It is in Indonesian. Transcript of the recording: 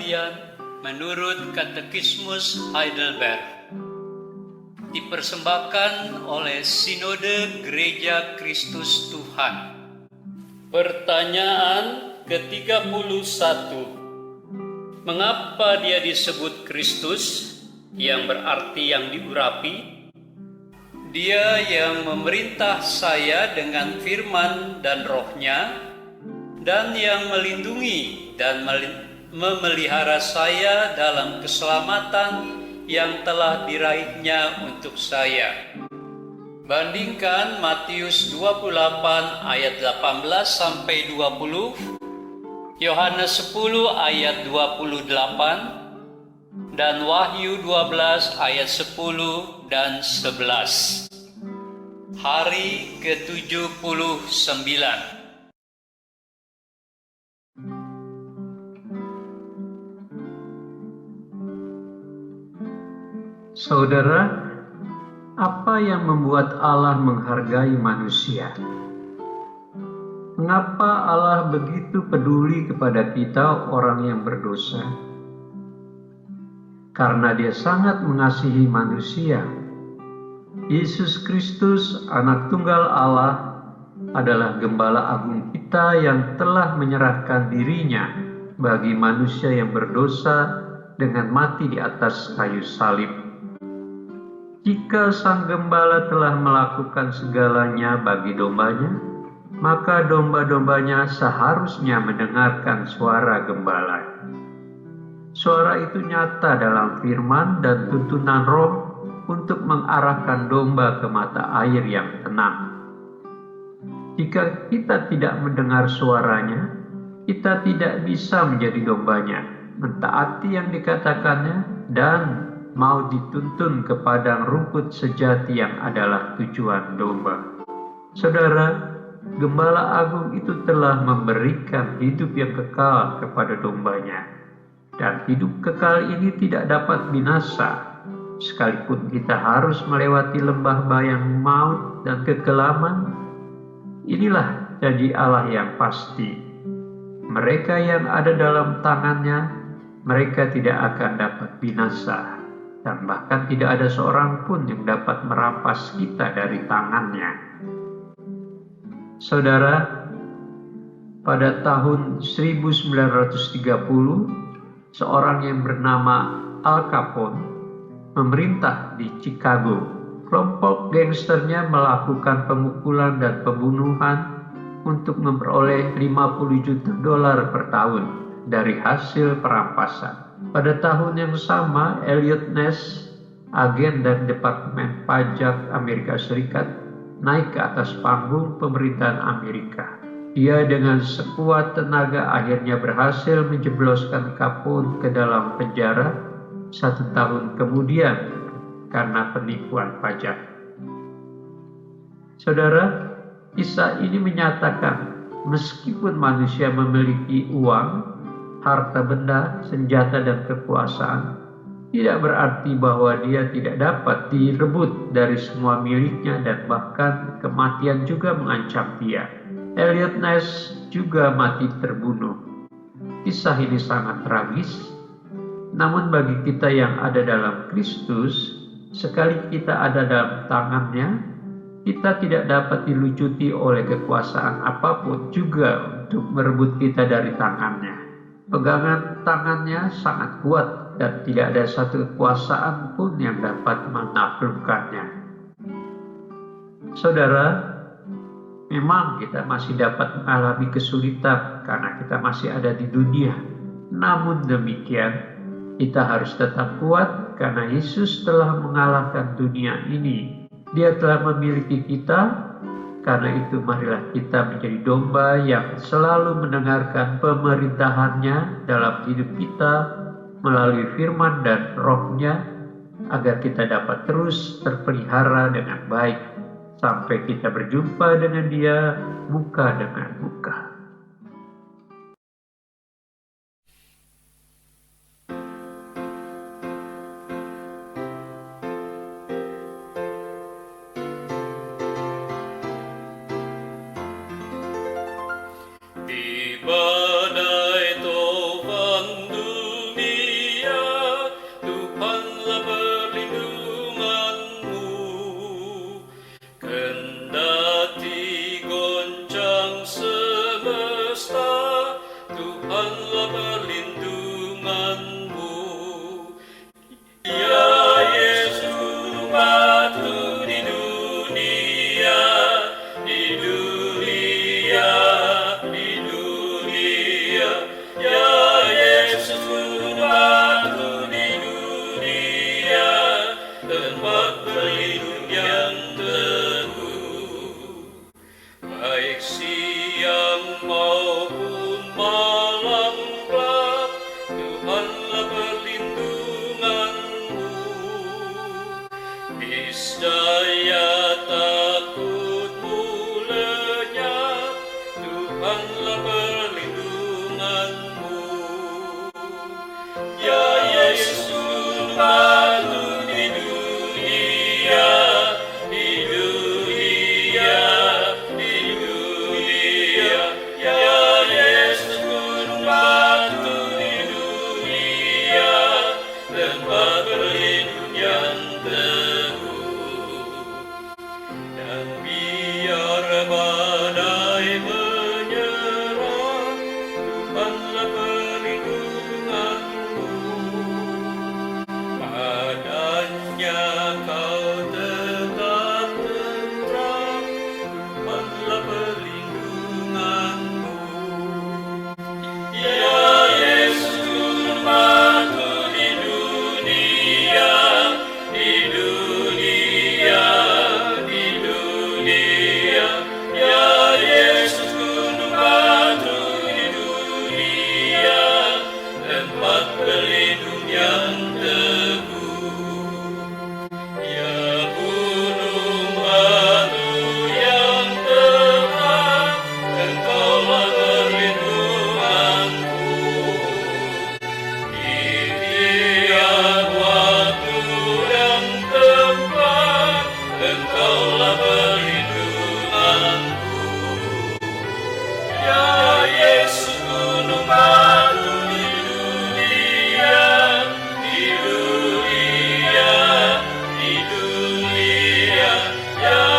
kalian menurut Katekismus Heidelberg. Dipersembahkan oleh Sinode Gereja Kristus Tuhan. Pertanyaan ke-31. Mengapa dia disebut Kristus, yang berarti yang diurapi? Dia yang memerintah saya dengan firman dan rohnya, dan yang melindungi dan memelihara saya dalam keselamatan yang telah diraihnya untuk saya. Bandingkan Matius 28 ayat 18 sampai 20, Yohanes 10 ayat 28, dan Wahyu 12 ayat 10 dan 11. Hari ke-79. Saudara, apa yang membuat Allah menghargai manusia? Mengapa Allah begitu peduli kepada kita orang yang berdosa? Karena Dia sangat mengasihi manusia. Yesus Kristus, Anak Tunggal Allah, adalah Gembala Agung kita yang telah menyerahkan dirinya bagi manusia yang berdosa dengan mati di atas kayu salib. Jika Sang Gembala telah melakukan segalanya bagi dombanya, maka domba-dombanya seharusnya mendengarkan suara Gembala. Suara itu nyata dalam firman dan tuntunan Roh untuk mengarahkan domba ke mata air yang tenang. Jika kita tidak mendengar suaranya, kita tidak bisa menjadi dombanya, mentaati yang dikatakannya, dan mau dituntun ke padang rumput sejati yang adalah tujuan domba. Saudara, Gembala Agung itu telah memberikan hidup yang kekal kepada dombanya, dan hidup kekal ini tidak dapat binasa. Sekalipun kita harus melewati lembah bayang maut dan kekelaman, inilah janji Allah yang pasti. Mereka yang ada dalam tangannya, mereka tidak akan dapat binasa, dan bahkan tidak ada seorang pun yang dapat merampas kita dari tangannya. Saudara, pada tahun 1930, seorang yang bernama Al Capone memerintah di Chicago. Kelompok gangsternya melakukan pemukulan dan pembunuhan untuk memperoleh $50 juta per tahun dari hasil perampasan. Pada tahun yang sama, Eliot Ness, agen dari Departemen Pajak Amerika Serikat, naik ke atas panggung pemerintahan Amerika. Dia dengan sekuat tenaga akhirnya berhasil menjebloskan Capone ke dalam penjara 1 tahun kemudian karena penipuan pajak. Saudara, kisah ini menyatakan meskipun manusia memiliki uang, harta benda, senjata, dan kekuasaan, tidak berarti bahwa dia tidak dapat direbut dari semua miliknya, dan bahkan kematian juga mengancam dia. Eliot Ness juga mati terbunuh. Kisah ini sangat tragis. Namun bagi kita yang ada dalam Kristus, sekali kita ada dalam tangannya, kita tidak dapat dilucuti oleh kekuasaan apapun juga untuk merebut kita dari tangannya. Pegangan tangannya sangat kuat dan tidak ada satu kekuasaan pun yang dapat menaklukkannya. Saudara, memang kita masih dapat mengalami kesulitan karena kita masih ada di dunia. Namun demikian, kita harus tetap kuat karena Yesus telah mengalahkan dunia ini. Dia telah memiliki kita, karena itu marilah kita menjadi domba yang selalu mendengarkan pemerintahannya dalam hidup kita melalui firman dan rohnya, agar kita dapat terus terpelihara dengan baik sampai kita berjumpa dengan Dia muka dengan muka. Di badai topan dunia yang